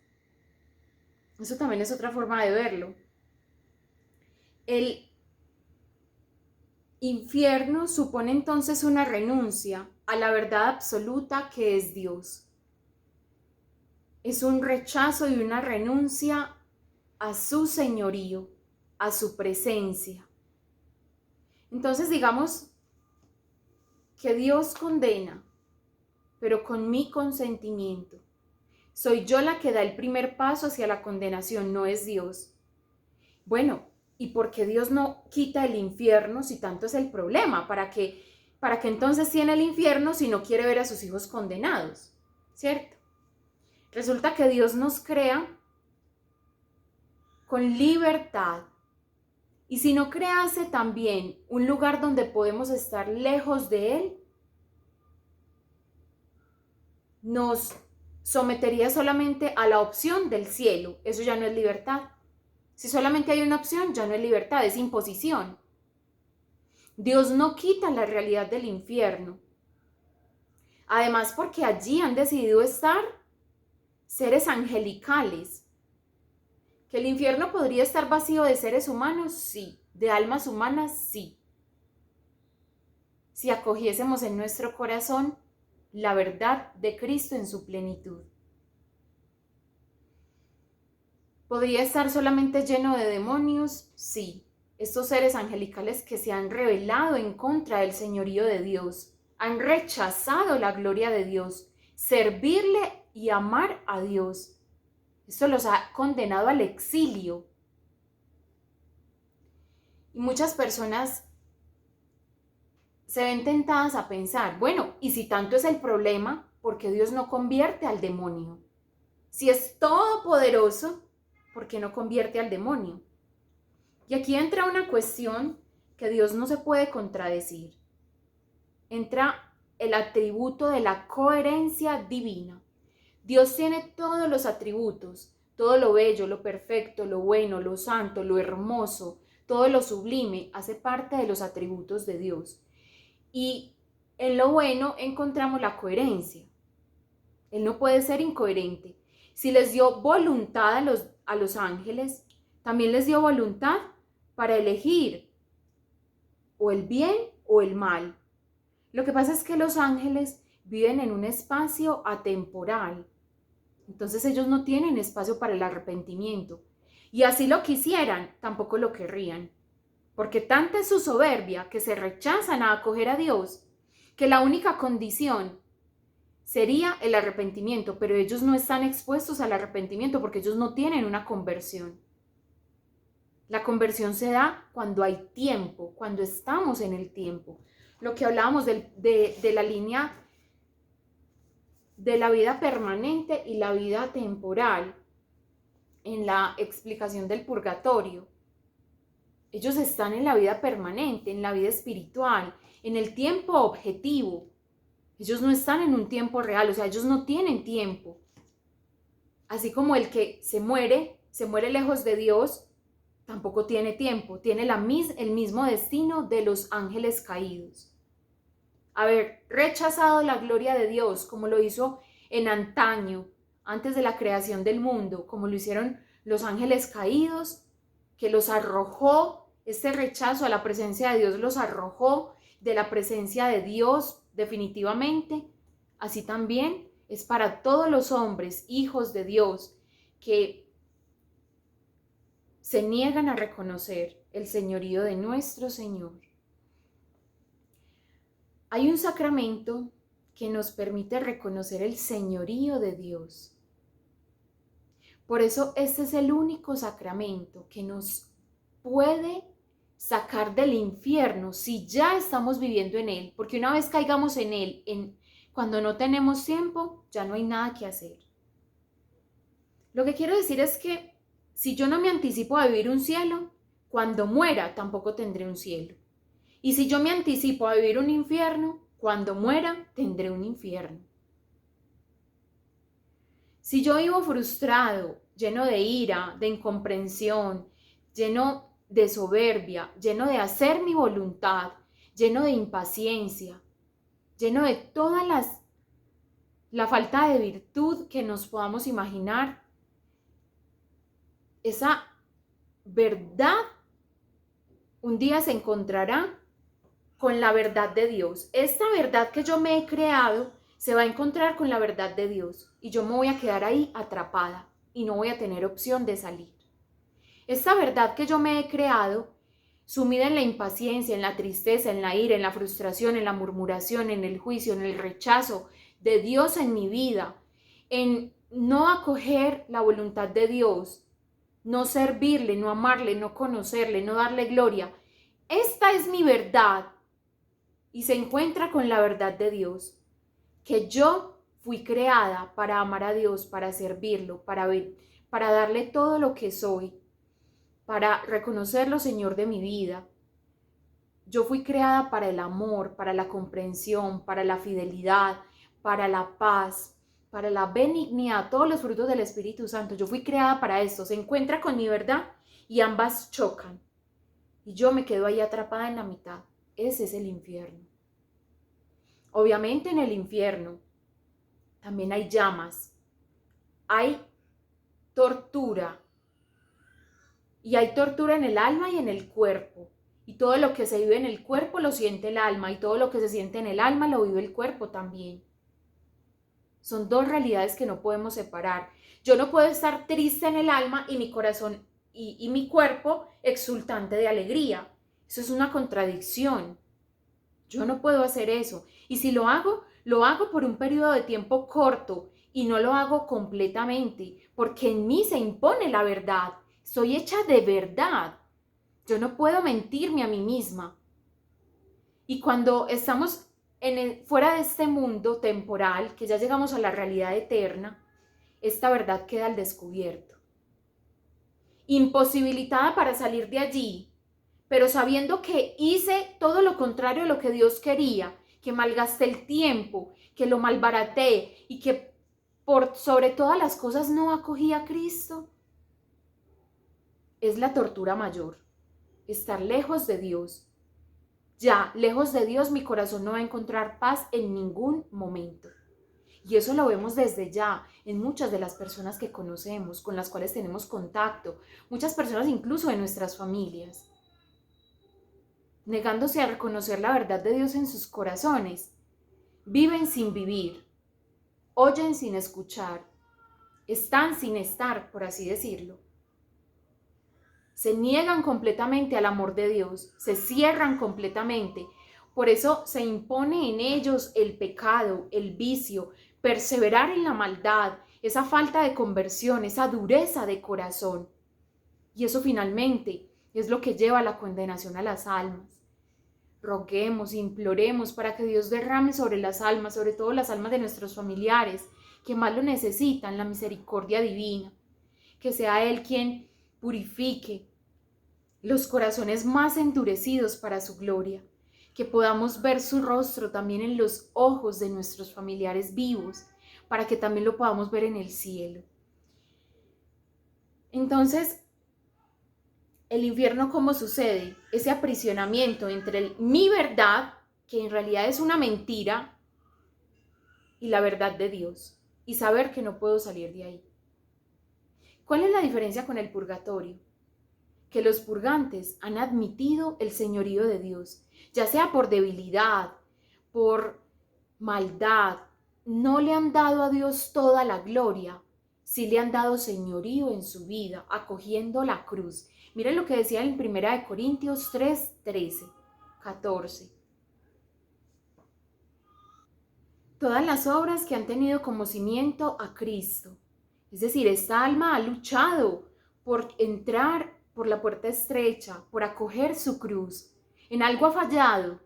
Eso también es otra forma de verlo. El infierno supone entonces una renuncia a la verdad absoluta que es Dios. Es un rechazo y una renuncia a su señorío, a su presencia. Entonces digamos que Dios condena, pero con mi consentimiento. Soy yo la que da el primer paso hacia la condenación, no es Dios. Bueno, ¿y por qué Dios no quita el infierno si tanto es el problema? ¿Para qué entonces tiene el infierno si no quiere ver a sus hijos condenados? ¿Cierto? Resulta que Dios nos crea con libertad. Y si no crease también un lugar donde podemos estar lejos de Él, nos sometería solamente a la opción del cielo. Eso ya no es libertad. Si solamente hay una opción, ya no es libertad, es imposición. Dios no quita la realidad del infierno. Además, porque allí han decidido estar seres angelicales. ¿Que el infierno podría estar vacío de seres humanos? Sí. ¿De almas humanas? Sí. Si acogiésemos en nuestro corazón la verdad de Cristo en su plenitud. ¿Podría estar solamente lleno de demonios? Sí. Estos seres angelicales que se han rebelado en contra del señorío de Dios, han rechazado la gloria de Dios, servirle y amar a Dios. Esto los ha condenado al exilio. Y muchas personas se ven tentadas a pensar, bueno, y si tanto es el problema, ¿por qué Dios no convierte al demonio? Si es todopoderoso, ¿por qué no convierte al demonio? Y aquí entra una cuestión que Dios no se puede contradecir. Entra el atributo de la coherencia divina. Dios tiene todos los atributos, todo lo bello, lo perfecto, lo bueno, lo santo, lo hermoso, todo lo sublime, hace parte de los atributos de Dios. Y en lo bueno encontramos la coherencia. Él no puede ser incoherente. Si les dio voluntad a los ángeles, también les dio voluntad para elegir o el bien o el mal. Lo que pasa es que los ángeles viven en un espacio atemporal. Entonces ellos no tienen espacio para el arrepentimiento. Y así lo quisieran, tampoco lo querrían. Porque tanta es su soberbia que se rechazan a acoger a Dios, que la única condición sería el arrepentimiento, pero ellos no están expuestos al arrepentimiento porque ellos no tienen una conversión. La conversión se da cuando hay tiempo, cuando estamos en el tiempo. Lo que hablábamos de la línea de la vida permanente y la vida temporal en la explicación del purgatorio. Ellos están en la vida permanente, en la vida espiritual, en el tiempo objetivo. Ellos no están en un tiempo real, o sea, ellos no tienen tiempo. Así como el que se muere lejos de Dios, tampoco tiene tiempo, tiene el mismo destino de los ángeles caídos. Haber rechazado la gloria de Dios, como lo hizo en antaño, antes de la creación del mundo, como lo hicieron los ángeles caídos, que los arrojó, este rechazo a la presencia de Dios los arrojó de la presencia de Dios definitivamente. Así también es para todos los hombres, hijos de Dios, que se niegan a reconocer el señorío de nuestro Señor. Hay un sacramento que nos permite reconocer el señorío de Dios. Por eso este es el único sacramento que nos puede sacar del infierno si ya estamos viviendo en él, porque una vez caigamos en él, cuando no tenemos tiempo, ya no hay nada que hacer. Lo que quiero decir es que si yo no me anticipo a vivir un cielo, cuando muera tampoco tendré un cielo. Y si yo me anticipo a vivir un infierno, cuando muera tendré un infierno. Si yo vivo frustrado, lleno de ira, de incomprensión, lleno de soberbia, lleno de hacer mi voluntad, lleno de impaciencia, lleno de toda la falta de virtud que nos podamos imaginar, esa verdad un día se encontrará con la verdad de Dios. Esta verdad que yo me he creado se va a encontrar con la verdad de Dios y yo me voy a quedar ahí atrapada y no voy a tener opción de salir. Esta verdad que yo me he creado, sumida en la impaciencia, en la tristeza, en la ira, en la frustración, en la murmuración, en el juicio, en el rechazo de Dios en mi vida, en no acoger la voluntad de Dios, no servirle, no amarle, no conocerle, no darle gloria. Esta es mi verdad y se encuentra con la verdad de Dios, que yo fui creada para amar a Dios, para servirlo, para darle todo lo que soy, para reconocerlo Señor de mi vida. Yo fui creada para el amor, para la comprensión, para la fidelidad, para la paz, para la benignidad, todos los frutos del Espíritu Santo. Yo fui creada para esto. Se encuentra con mi verdad y ambas chocan. Y yo me quedo ahí atrapada en la mitad. Ese es el infierno. Obviamente en el infierno también hay llamas, hay tortura. Y hay tortura en el alma y en el cuerpo. Y todo lo que se vive en el cuerpo lo siente el alma. Y todo lo que se siente en el alma lo vive el cuerpo también. Son dos realidades que no podemos separar. Yo no puedo estar triste en el alma y mi corazón y mi cuerpo exultante de alegría. Eso es una contradicción. Yo no puedo hacer eso. Y si lo hago por un periodo de tiempo corto y no lo hago completamente, porque en mí se impone la verdad. Soy hecha de verdad. Yo no puedo mentirme a mí misma. Y cuando estamos fuera de este mundo temporal, que ya llegamos a la realidad eterna, esta verdad queda al descubierto. Imposibilitada para salir de allí, pero sabiendo que hice todo lo contrario a lo que Dios quería, que malgasté el tiempo, que lo malbaraté y que por sobre todas las cosas no acogí a Cristo. Es la tortura mayor, estar lejos de Dios. Ya, lejos de Dios, mi corazón no va a encontrar paz en ningún momento. Y eso lo vemos desde ya en muchas de las personas que conocemos, con las cuales tenemos contacto, muchas personas incluso de nuestras familias, negándose a reconocer la verdad de Dios en sus corazones. Viven sin vivir, oyen sin escuchar, están sin estar, por así decirlo. Se niegan completamente al amor de Dios, se cierran completamente. Por eso se impone en ellos el pecado, el vicio, perseverar en la maldad, esa falta de conversión, esa dureza de corazón. Y eso finalmente es lo que lleva a la condenación a las almas. Roguemos, imploremos para que Dios derrame sobre las almas, sobre todo las almas de nuestros familiares, que más lo necesitan, la misericordia divina. Que sea Él quien purifique los corazones más endurecidos para su gloria, que podamos ver su rostro también en los ojos de nuestros familiares vivos, para que también lo podamos ver en el cielo. Entonces, el infierno, ¿cómo sucede? Ese aprisionamiento entre mi verdad, que en realidad es una mentira, y la verdad de Dios, y saber que no puedo salir de ahí. ¿Cuál es la diferencia con el purgatorio? Que los purgantes han admitido el señorío de Dios, ya sea por debilidad, por maldad, no le han dado a Dios toda la gloria, sí le han dado señorío en su vida, acogiendo la cruz. Miren lo que decía en 1 Corintios 3, 13, 14. Todas las obras que han tenido como cimiento a Cristo. Es decir, esta alma ha luchado por entrar por la puerta estrecha, por acoger su cruz. En algo ha fallado,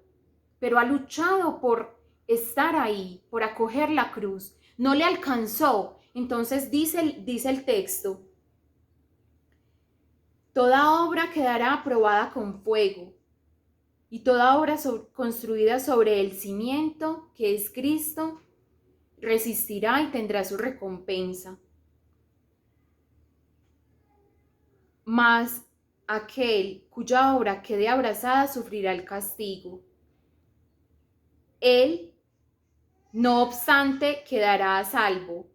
pero ha luchado por estar ahí, por acoger la cruz. No le alcanzó. Entonces dice el texto, toda obra quedará aprobada con fuego, y toda obra construida sobre el cimiento, que es Cristo, resistirá y tendrá su recompensa. Mas aquel cuya obra quede abrasada sufrirá el castigo. Él, no obstante, quedará a salvo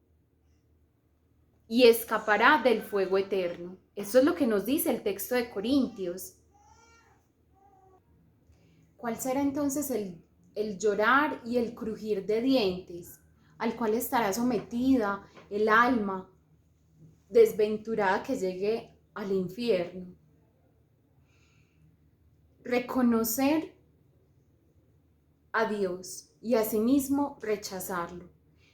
y escapará del fuego eterno. Eso es lo que nos dice el texto de Corintios. ¿Cuál será entonces el llorar y el crujir de dientes al cual estará sometida el alma desventurada que llegue al infierno? Reconocer a Dios y asimismo rechazarlo.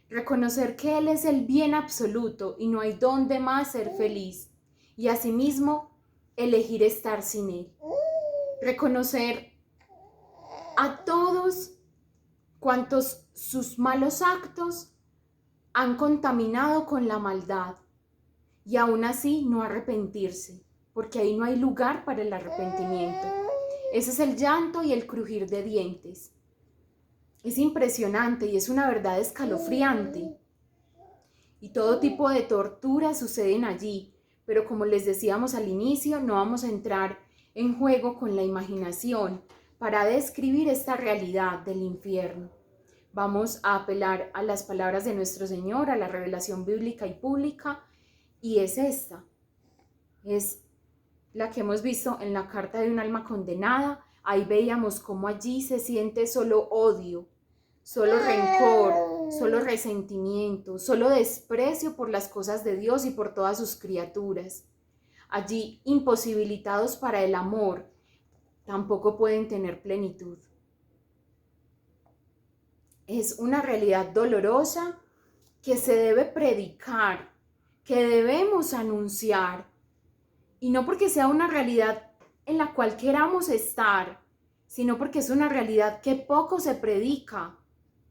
Reconocer que Él es el bien absoluto y no hay donde más ser feliz, y asimismo elegir estar sin Él. Reconocer a todos cuantos sus malos actos han contaminado con la maldad, y aún así no arrepentirse, porque ahí no hay lugar para el arrepentimiento. Ese es el llanto y el crujir de dientes. Es impresionante y es una verdad escalofriante. Y todo tipo de torturas suceden allí, pero como les decíamos al inicio, no vamos a entrar en juego con la imaginación para describir esta realidad del infierno. Vamos a apelar a las palabras de nuestro Señor, a la revelación bíblica y pública, y es esta. Es la que hemos visto en la carta de un alma condenada. Ahí veíamos cómo allí se siente solo odio, solo rencor, solo resentimiento, solo desprecio por las cosas de Dios y por todas sus criaturas. Allí imposibilitados para el amor, tampoco pueden tener plenitud. Es una realidad dolorosa que se debe predicar, que debemos anunciar, y no porque sea una realidad en la cual queramos estar, sino porque es una realidad que poco se predica,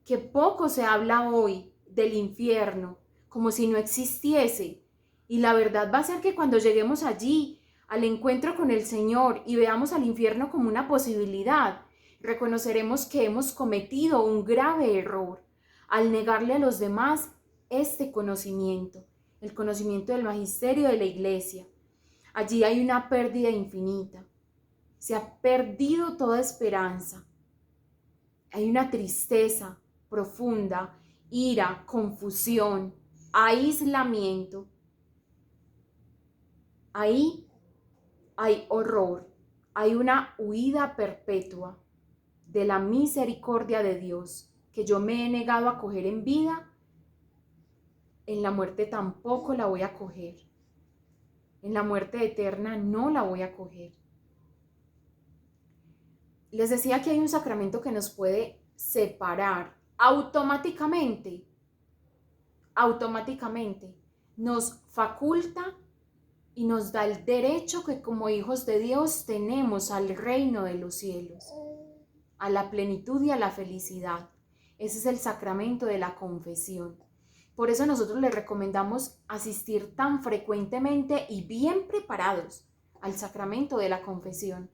que poco se habla hoy del infierno, como si no existiese. Y la verdad va a ser que cuando lleguemos allí, al encuentro con el Señor, y veamos al infierno como una posibilidad, reconoceremos que hemos cometido un grave error al negarle a los demás este conocimiento, el conocimiento del magisterio de la Iglesia. Allí hay una pérdida infinita. Se ha perdido toda esperanza. Hay una tristeza profunda, ira, confusión, aislamiento. Ahí hay horror, hay una huida perpetua de la misericordia de Dios que yo me he negado a coger en vida. En la muerte tampoco la voy a coger. En la muerte eterna no la voy a coger. Les decía que hay un sacramento que nos puede separar automáticamente. Nos faculta y nos da el derecho que como hijos de Dios tenemos al reino de los cielos, a la plenitud y a la felicidad. Ese es el sacramento de la confesión. Por eso nosotros les recomendamos asistir tan frecuentemente y bien preparados al sacramento de la confesión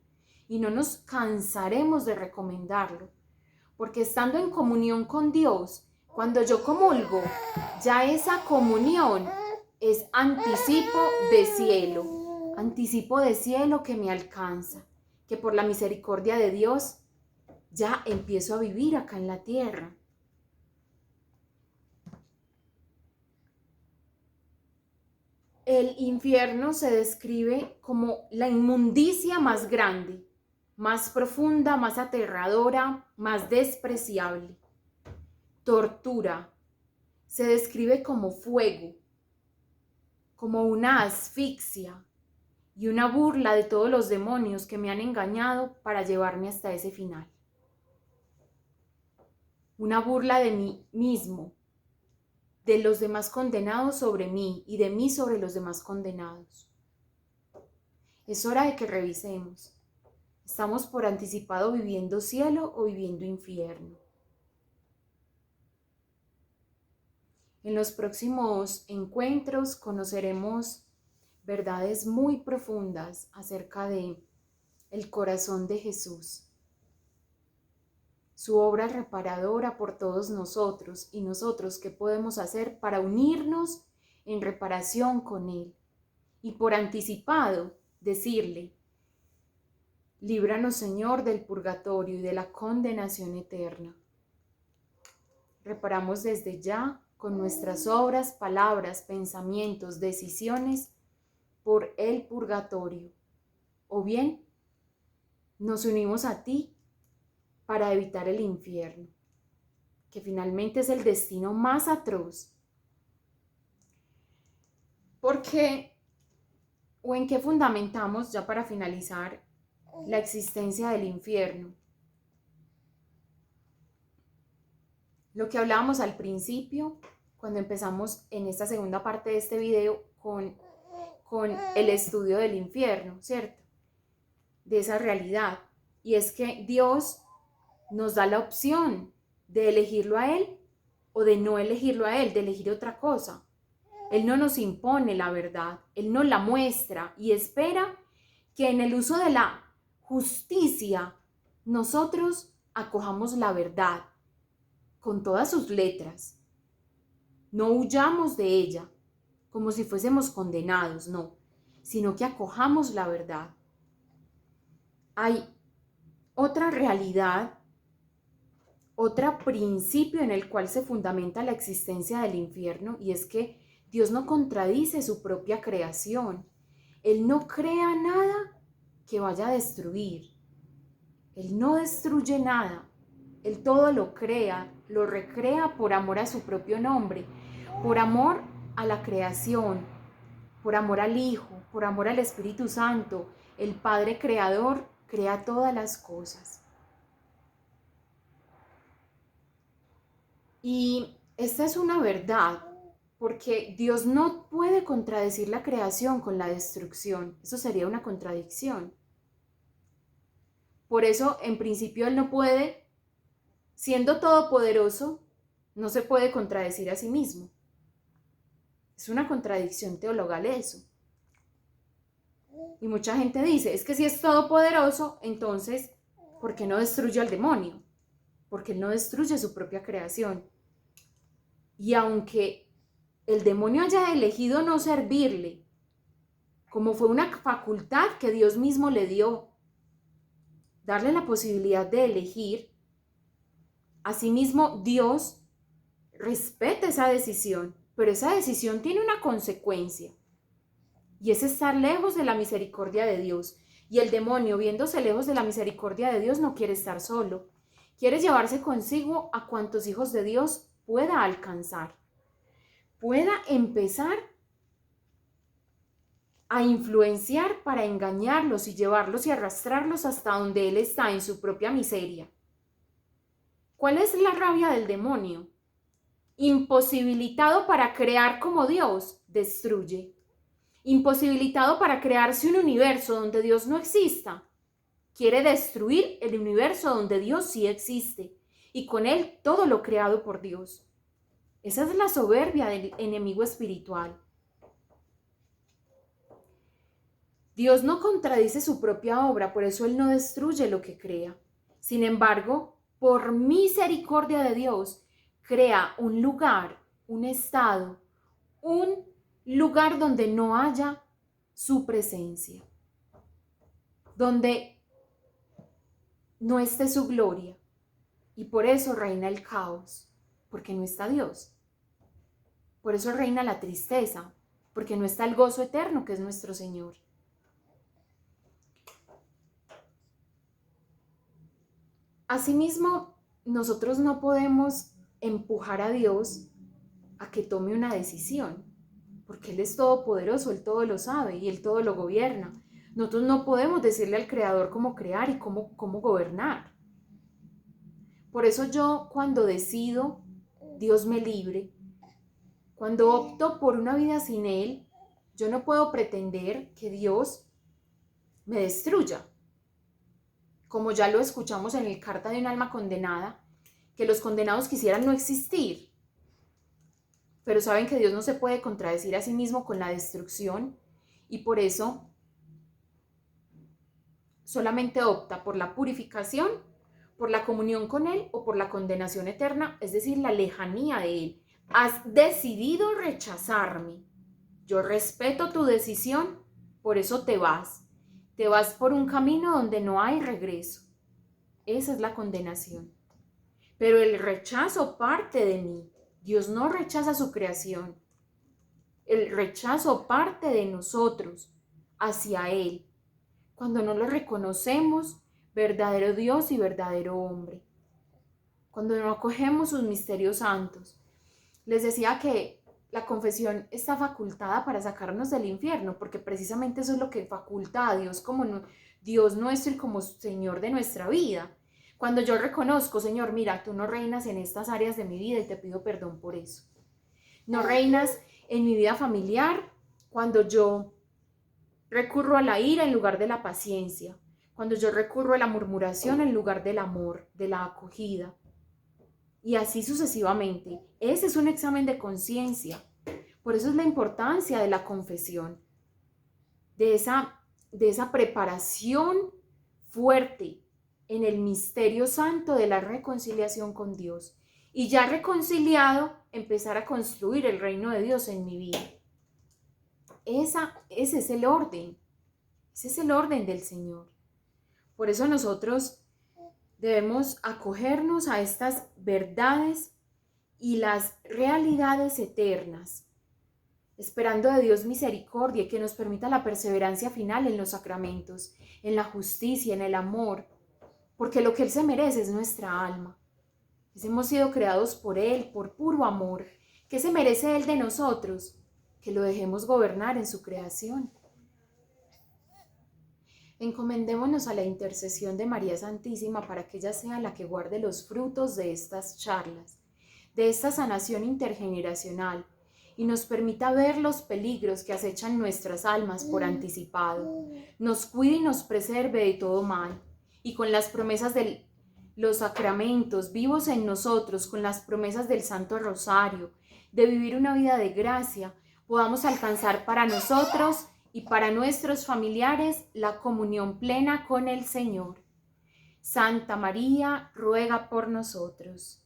y no nos cansaremos de recomendarlo, porque estando en comunión con Dios, cuando yo comulgo, ya esa comunión es anticipo de cielo que me alcanza, que por la misericordia de Dios ya empiezo a vivir acá en la tierra. El infierno se describe como la inmundicia más grande, más profunda, más aterradora, más despreciable. Tortura se describe como fuego, como una asfixia y una burla de todos los demonios que me han engañado para llevarme hasta ese final. Una burla de mí mismo, de los demás condenados sobre mí y de mí sobre los demás condenados. Es hora de que revisemos. ¿Estamos por anticipado viviendo cielo o viviendo infierno? En los próximos encuentros conoceremos verdades muy profundas acerca de el corazón de Jesús, su obra reparadora por todos nosotros y nosotros qué podemos hacer para unirnos en reparación con Él y por anticipado decirle: líbranos, Señor, del purgatorio y de la condenación eterna. Reparamos desde ya con nuestras obras, palabras, pensamientos, decisiones por el purgatorio. O bien, nos unimos a ti para evitar el infierno, que finalmente es el destino más atroz. Porque, o en qué fundamentamos, ya para finalizar, la existencia del infierno. Lo que hablábamos al principio, cuando empezamos en esta segunda parte de este video con el estudio del infierno, ¿cierto? De esa realidad. Y es que Dios nos da la opción de elegirlo a Él o de no elegirlo a Él, de elegir otra cosa. Él no nos impone la verdad, Él nos la muestra y espera que en el uso de la justicia nosotros acojamos la verdad con todas sus letras. No huyamos de ella como si fuésemos condenados, no, sino que acojamos la verdad. Hay otra realidad, otro principio en el cual se fundamenta la existencia del infierno, y es que Dios no contradice su propia creación. Él no crea nada que vaya a destruir. Él no destruye nada. Él todo lo crea, lo recrea por amor a su propio nombre, por amor a la creación, por amor al Hijo, por amor al Espíritu Santo. El Padre Creador crea todas las cosas. Y esta es una verdad, porque Dios no puede contradecir la creación con la destrucción. Eso sería una contradicción. Por eso, en principio, Él no puede, siendo todopoderoso, no se puede contradecir a sí mismo. Es una contradicción teologal eso. Y mucha gente dice, es que si es todopoderoso, entonces, ¿por qué no destruye al demonio? Porque Él no destruye su propia creación. Y aunque el demonio haya elegido no servirle, como fue una facultad que Dios mismo le dio, darle la posibilidad de elegir, asimismo Dios respeta esa decisión, pero esa decisión tiene una consecuencia, y es estar lejos de la misericordia de Dios. Y el demonio, viéndose lejos de la misericordia de Dios, no quiere estar solo, quiere llevarse consigo a cuantos hijos de Dios pueda alcanzar, pueda empezar a influenciar para engañarlos y llevarlos y arrastrarlos hasta donde Él está en su propia miseria. ¿Cuál es la rabia del demonio? Imposibilitado para crear como Dios, destruye. Imposibilitado para crearse un universo donde Dios no exista, quiere destruir el universo donde Dios sí existe, y con él todo lo creado por Dios. Esa es la soberbia del enemigo espiritual. Dios no contradice su propia obra, por eso Él no destruye lo que crea. Sin embargo, por misericordia de Dios, crea un lugar, un estado, un lugar donde no haya su presencia, donde no esté su gloria. Y por eso reina el caos, porque no está Dios. Por eso reina la tristeza, porque no está el gozo eterno que es nuestro Señor. Asimismo, nosotros no podemos empujar a Dios a que tome una decisión, porque Él es todopoderoso, Él todo lo sabe y Él todo lo gobierna. Nosotros no podemos decirle al Creador cómo crear y cómo gobernar. Por eso yo, cuando decido, Dios me libre. Cuando opto por una vida sin Él, yo no puedo pretender que Dios me destruya. Como ya lo escuchamos en el Carta de un alma condenada, que los condenados quisieran no existir. Pero saben que Dios no se puede contradecir a sí mismo con la destrucción y por eso solamente opta por la purificación, por la comunión con Él o por la condenación eterna, es decir, la lejanía de Él. Has decidido rechazarme. Yo respeto tu decisión, por eso te vas. Te vas por un camino donde no hay regreso. Esa es la condenación. Pero el rechazo parte de mí. Dios no rechaza su creación. El rechazo parte de nosotros hacia Él. Cuando no lo reconocemos, verdadero Dios y verdadero hombre. Cuando no acogemos sus misterios santos. Les decía que la confesión está facultada para sacarnos del infierno, porque precisamente eso es lo que faculta a Dios como Dios nuestro y como Señor de nuestra vida. Cuando yo reconozco, Señor, mira, tú no reinas en estas áreas de mi vida y te pido perdón por eso. No reinas en mi vida familiar cuando yo recurro a la ira en lugar de la paciencia, cuando yo recurro a la murmuración en lugar del amor, de la acogida. Y así sucesivamente. Ese es un examen de conciencia. Por eso es la importancia de la confesión, de esa preparación fuerte en el misterio santo de la reconciliación con Dios. Y ya reconciliado, empezar a construir el reino de Dios en mi vida. Ese es el orden. Ese es el orden del Señor. Por eso nosotros debemos acogernos a estas verdades y las realidades eternas, esperando de Dios misericordia y que nos permita la perseverancia final en los sacramentos, en la justicia, en el amor, porque lo que Él se merece es nuestra alma. Hemos sido creados por Él, por puro amor. ¿Qué se merece Él de nosotros? Que lo dejemos gobernar en su creación. Encomendémonos a la intercesión de María Santísima para que ella sea la que guarde los frutos de estas charlas, de esta sanación intergeneracional, y nos permita ver los peligros que acechan nuestras almas por anticipado, nos cuide y nos preserve de todo mal, y con las promesas de los sacramentos vivos en nosotros, con las promesas del Santo Rosario, de vivir una vida de gracia, podamos alcanzar para nosotros y para nuestros familiares la comunión plena con el Señor. Santa María, ruega por nosotros.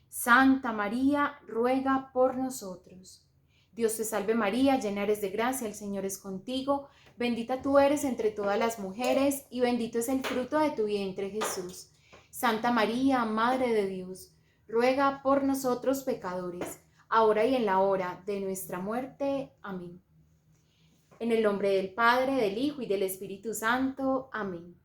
Santa María, ruega por nosotros. Dios te salve María, llena eres de gracia, el Señor es contigo. Bendita tú eres entre todas las mujeres y bendito es el fruto de tu vientre, Jesús. Santa María, Madre de Dios, ruega por nosotros pecadores, ahora y en la hora de nuestra muerte. Amén. En el nombre del Padre, del Hijo y del Espíritu Santo. Amén.